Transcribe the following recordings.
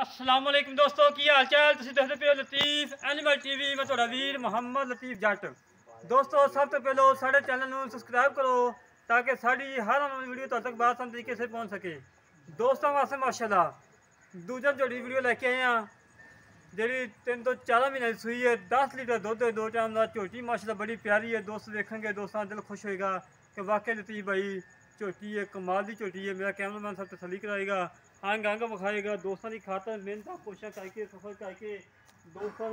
अस्सलाम वालेकुम दोस्तों की हाल चाल तुसीं देखदे पे हो लतीफ एनिमल टीवी मैं तुहाडा वीर मुहम्मद लतीफ जट। दोस्तों सब तो पहले साढ़े चैनल में सबसक्राइब करो ताकि साड़ी हर नवी वीडियो तुहाडे तक आसान तरीके से पहुँच सके। दोस्तों वास्ते माशाल्लाह दूजा जोड़ी वीडियो लेके आए हैं जी 3 तो 4 महीने की सूई है, 10 लीटर दुध है, 2 टाइम का झोटी माशाल्लाह बड़ी प्यारी है। दोस्त देखेंगे दोस्तों दिल खुश होएगा कि वाकई लतीफ भाई झोटी है, कमाल की झोटी है। मेरा कैमरामैन सब तसली कराएगा, अंग अंग विखाएगा। दोस्तों की खातर मेहनत कोशिश करके सफर करके दोस्तों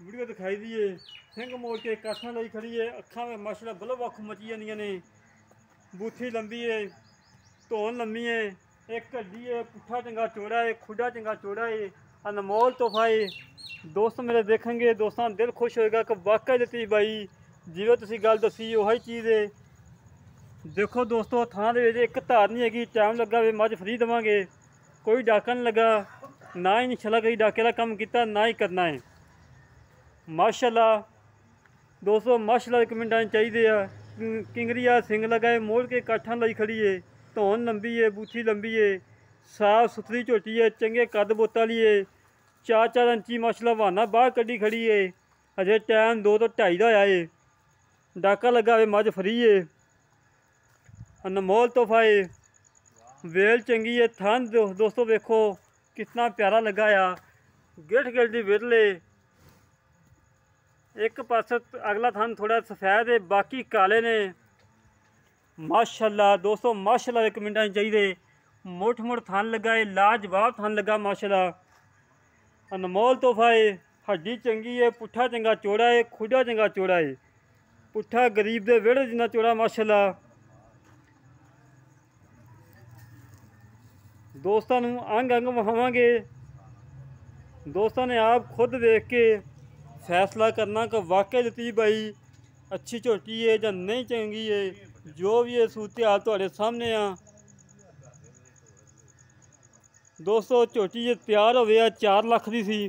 वीडियो दिखाई दी है। सिंह मोड़ के काठा लाई खड़ी है, अखा में माशाल्लाह बलो वक् मची जानिया ने। बूथी लंबी है, धोन लम्मी है, एक हड्डी है, पुट्ठा चंगा चौड़ा है, खुडा चंगा चौड़ा है, अनमोल तोहफा है। दोस्त मेरे देखेंगे दोस्तों दिल खुश होएगा कि वाकई लतीफ भाई जिवें तुसीं गल दसी वही चीज़ है। देखो दोस्तों थां दे एक धार नहीं हैगी, टाइम लगा वे मझ फ्री देवांगे, कोई डाका नहीं लगा, ना ही इंशाल्लाह कहीं डाके का काम किया ना ही करना है। माशाल्लाह दोस्तों माशाल्लाह कमेंट आने चाहिए। किंगरिया सिंग लगाए मोड़ के काठा लाई खड़ी है, धौन लंबी है, बूथी लंबी है, साफ सुथरी झोटी है, चंगे कद बोत वाली है। 4-4 इंची माशाल्लाह बहाना बाहर कड़ी खड़ी है। अजे टाइम 2 तो 2:30 का होया है, डाका लगा वे मझ फ्री है, अनमोल तोहफा है, वेल चंगी है। थान दोस्तों देखो कितना प्यारा लगा आ, गिठ गिठ दी विरले। एक पास अगला थान थोड़ा सफेद है, बाकी काले ने। माशाल्लाह दोस्तों माशाल्लाह एक मिनट चाहिए, मुठ मुठ थान लगा है, लाजवाब थान लगा माशाल्लाह। अनमोल तोहफा है, हड्डी चंगी है, पुट्ठा चंगा चौड़ा है, खुडा चंगा चौड़ा है, पुट्ठा गरीब दे वेड़े जिन्ना चौड़ा माशाल्लाह। दोस्तों अंग अंग वहावांगे, दोस्तों ने आप खुद देख के फैसला करना कि वाकई लतीफ भाई अच्छी झोटी है या नहीं चंगी है। जो भी है सूरत हाल तुहाडे सामने आ। दोस्तों झोटी ये तैयार हो गया 4 लाख की सी,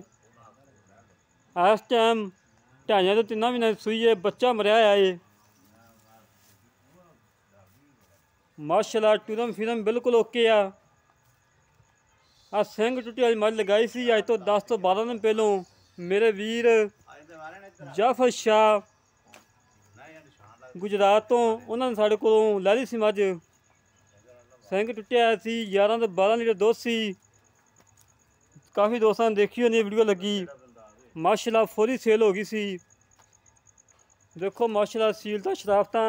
इस टाइम 2.5 तो 3 महीने सूई है, बच्चा मरिया है माशाल्लाह। टूरम फिरम बिल्कुल ओके आ सिंह टुटी वाली मज लगाई सी अज तो 10 तो 12 दिन पहलों। मेरे वीर जाफर शाह गुजरात तो उन्होंने साढ़े को लै ली सी मझ, सिंह टुटिया सी, 11 तो 12 लीटर दुध सी। काफ़ी दोस्तों ने देखी होनी वीडियो लगी माशाल्लाह, फौरी सेल हो गई सी। देखो माशाल्लाह सीलता शराफता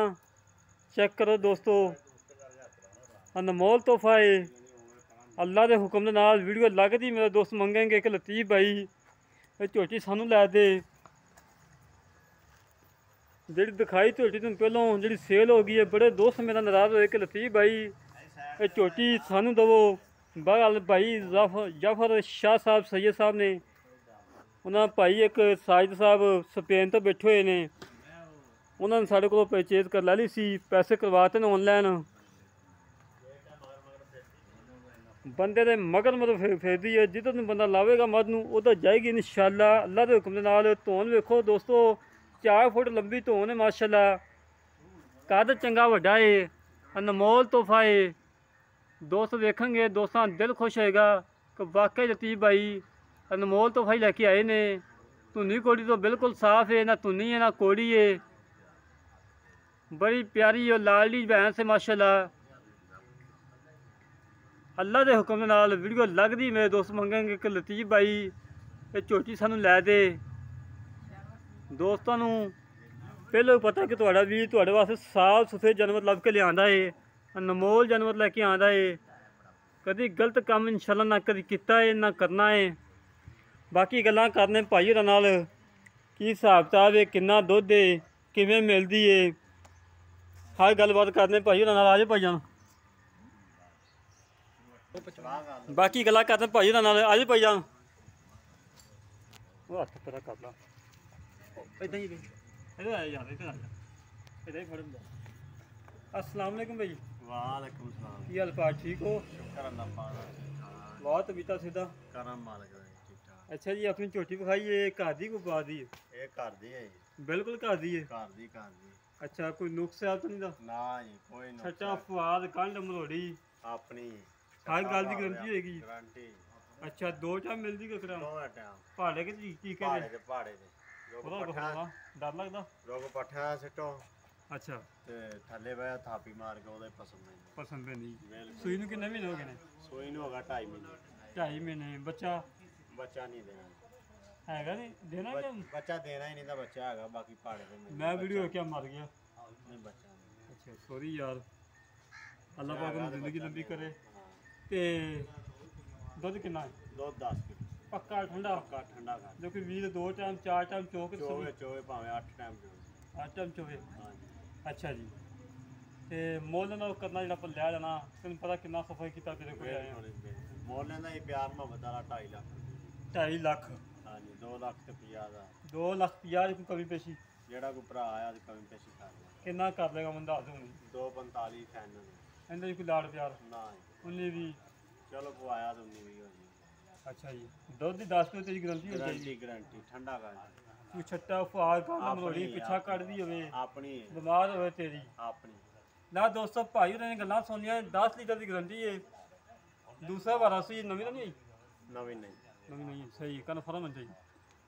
चेक करो दोस्तों, अनमोल तोहफा है। अल्लाह के हुक्म के नाल वीडियो लगती मेरे दोस्त मंगेंगे कि लतीफ भाई ये झोटी सानू लै दे। जी दिखाई झोटी तुम पहलों जी सेल हो गई है, बड़े दोस्त मेरा नाराज़ होए कि लतीफ भाई ये झोटी सानू दवो। बहरहाल भाई जाफर शाह साहब सैयद साहब ने उन्होंने भाई एक साजिद साहब स्पेन तो बैठे हुए ने, उन्होंने साढ़े को परचेज कर लै ली सी, पैसे करवाते हैं ऑनलाइन। बंदे दे मगर मतलब फेरदी है, जिधर बंदा लावेगा मध नूं उधर जाएगी इंशाल्लाह अल्लाह के हुक्म दे नाल। धौन वेखो दोस्तों 4 फुट लंबी धौन है माशाल्लाह, कद चंगा वड्डा है, अनमोल तोहफा है। दोस्त देखेंगे दोस्तों दिल खुश होएगा कि वाकई लतीफ भाई अनमोल तोहफा ही लैके आए ने। धुनी कोड़ी तो बिल्कुल साफ है, ना धुनी है ना कोड़ी है, बड़ी प्यारी और लाडली भैंस है माशाल्लाह। अल्लाह के हुक्म के नाल वीडियो लगती मेरे दोस्त मंगेंगे कि लतीफ भाई ये झोटी सानू लै दे। दोस्तों पहले पता कि तुहाडा वीर तुहाडे वास्ते साफ सुथरे जानवर लभ के लिया है, अनमोल जानवर लैके आंदा है। कभी गलत काम इंशाल्लाह ना कभी किया है ना करना है। बाकी गल्लां करने भाई होरां नाल की हिसाब किताब है, किन्ना दुध है, किवें मिलदी है, हर गलबात करने भाई होरां नाल। आ जाओ भाईजान, बाकी गल्लां करते भाई होरां नाल। आ जाओ भाईजान, वो हत्थ परा कर ला इधर ही इधर आ यार, इधर आ जा, इधर ही फड़। अस्सलाम वालेकुम भाई। वालेकुम सलाम। की हाल पाल ठीक हो? बहुत तबीयत सीधा करम मालिक दा ठीक ठाक। अच्छा जी अपनी झोटी विखाई है, घर दी कोई बात दी है? ये घर दी है जी, बिल्कुल घर दी है। घर दी घर दी। अच्छा कोई नुक्स है तो नहीं दा? ना जी कोई नुक्स छट्टा फवाद कंड मरोड़ी अपनी हर गल की गारंटी होगी। गारंटी ਅੱਛਾ ਦੋ ਟਾਈਮ ਮਿਲਦੀ ਕਿਕਰਾਂ ਦੋਵੇਂ ਟਾਈਮ ਪਹਾੜੇ ਕਿ ਕੀ ਕਹਿੰਦੇ ਪਹਾੜੇ ਦੇ ਲੋਕ ਉਹਦਾ ਪੱਠਾ ਡਰ ਲੱਗਦਾ ਲੋਕ ਪੱਠਾ ਸਿੱਟੋ ਅੱਛਾ ਤੇ ਥੱਲੇ ਬਹਿ ਥਾਪੀ ਮਾਰ ਕੇ ਉਹਦੇ ਪਸੰਦ ਨਹੀਂ ਬਿਲਕੁਲ। ਸੂਈ ਨੂੰ ਕਿੰਨੇ ਮਹੀਨੇ ਹੋ ਗਏ ਨੇ ਸੂਈ ਨੂੰ ਹੋਗਾ 2.5 ਮਹੀਨੇ 2.5 ਮਹੀਨੇ ਬੱਚਾ ਬੱਚਾ ਨਹੀਂ ਦੇਣਾ ਹੈਗਾ ਨਹੀਂ ਦੇਣਾ ਕਿ ਬੱਚਾ ਦੇਣਾ ਹੀ ਨਹੀਂ ਤਾਂ ਬੱਚਾ ਹੈਗਾ ਬਾਕੀ ਪਹਾੜੇ ਦੇ ਮਿਲਦੇ। ਮੈਂ ਵੀਡੀਓ ਕਿਆ ਮਰ ਗਿਆ ਨਹੀਂ ਬੱਚਾ ਨਹੀਂ। ਅੱਛਾ ਸੌਰੀ ਯਾਰ ਅੱਲਾਹ ਪਾਕ ਨੂੰ ਜ਼ਿੰਦਗੀ ਲੰਬੀ ਕਰੇ ਹਾਂ। ਤੇ ਦੁੱਧ ਕਿੰਨਾ ਹੈ ਦੁੱਧ 10 ਕਿਲੋ ਪੱਕਾ ਠੰਡਾ ਪੱਕਾ ਠੰਡਾ ਕਰ ਜੋ ਕਿ ਵੀਰ ਦੋ ਟਾਈਮ ਚਾਰ ਟਾਈਮ ਚੋਕ ਚੋਵੇ ਚੋਵੇ ਭਾਵੇਂ 8 ਟਾਈਮ ਚੋਵੇ 8 ਟਾਈਮ ਚੋਵੇ ਹਾਂਜੀ ਅੱਛਾ ਜੀ ਤੇ ਮੁੱਲ ਨਾਲ ਕਰਨਾ ਜਿਹੜਾ ਆਪਾਂ ਲਿਆ ਜਾਣਾ ਤੈਨੂੰ ਪਤਾ ਕਿੰਨਾ ਸਫਾਈ ਕੀਤਾ ਤੇਰੇ ਕੋਲ ਆਇਆ ਮੋਲੇ ਦਾ ਹੀ ਪਿਆਰ ਮੁਹੱਬਤ ਵਾਲਾ 2.5 ਲੱਖ 2.5 ਲੱਖ ਹਾਂਜੀ 2 ਲੱਖ ਤੇ 50 ਦਾ 2 ਲੱਖ 50 ਦੀ ਕੋਈ ਕਮੀ ਪੇਸ਼ੀ ਜਿਹੜਾ ਕੋਈ ਭਰਾ ਆਇਆ ਤੇ ਕਮੀ ਪੇਸ਼ੀ ਕਰ ਲਿਆ ਕਿੰਨਾ ਕਰ ਲੇਗਾ ਮੈਂ ਦੱਸ ਦੂੰਗੀ 245 ਫਾਈਨਲ ਇਹਦੇ ਵਿੱਚ ਕੋਈ ਲਾੜ ਪਿਆਰ ਨਾ ਜੀ। ਉਹਨੇ ਵੀ ਚਲੋ ਕੋ ਆਇਆ ਤਾਂ 19 ਵੀ ਹੋ ਜੀ ਅੱਛਾ ਜੀ ਦੁੱਧ ਦੀ 10 ਕਿਲੋ ਤੇਰੀ ਗਰੰਟੀ ਹੋਣੀ ਚਾਹੀਦੀ ਗਰੰਟੀ ਠੰਡਾ ਕਰ ਤੂੰ ਛੱਟਾ ਫਾਰ ਕਰ ਆਪਣੀ ਮਰੋੜੀ ਹੈ, ਪਿੱਛਾ ਕੱਢਦੀ ਹੋਵੇ ਆਪਣੀ ਹੈ, ਬਿਮਾਰ ਹੋਵੇ ਤੇਰੀ ਆਪਣੀ ਨਾ ਦੋਸਤੋ ਭਾਈ ਉਹਨਾਂ ਨੇ ਗੱਲਾਂ ਸੁਣੀਆਂ 10 ਲੀਟਰ ਦੀ ਗਰੰਟੀ ਹੈ ਦੂਸਰਾ ਵਾਰਾ ਸੀ ਨਵੀਂ ਤਾਂ ਨਹੀਂ ਆਈ ਨਵੀਂ ਨਹੀਂ ਨਵੀਂ ਨਹੀਂ ਸਹੀ ਕਨਫਰਮ ਹੈ ਜੀ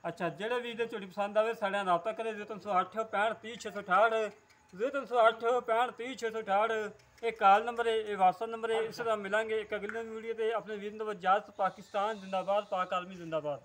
ਅੱਛਾ ਜਿਹੜੇ ਵੀਰ ਦੇ ਝੋਟੀ ਪਸੰਦ ਆਵੇ ਸਾਡੇ ਨਾਲ ਰਾਬਤਾ ਕਰੇ 0308 65 30 668 0308 65 30 668 ਇਹ ਕਾਲ ਨੰਬਰ ਹੈ ਇਹ WhatsApp ਨੰਬਰ ਹੈ ਇਸ ਤਰ੍ਹਾਂ ਮਿਲਾਂਗੇ ਇੱਕ ਅਗਲੀ ਵੀਡੀਓ ਤੇ ਆਪਣੇ ਵੀਰ ਨੂੰ ਵਜਾਤ ਪਾਕਿਸਤਾਨ ਜ਼ਿੰਦਾਬਾਦ ਪਾਕ ਆਰਮੀ ਜ਼ਿੰਦਾਬਾਦ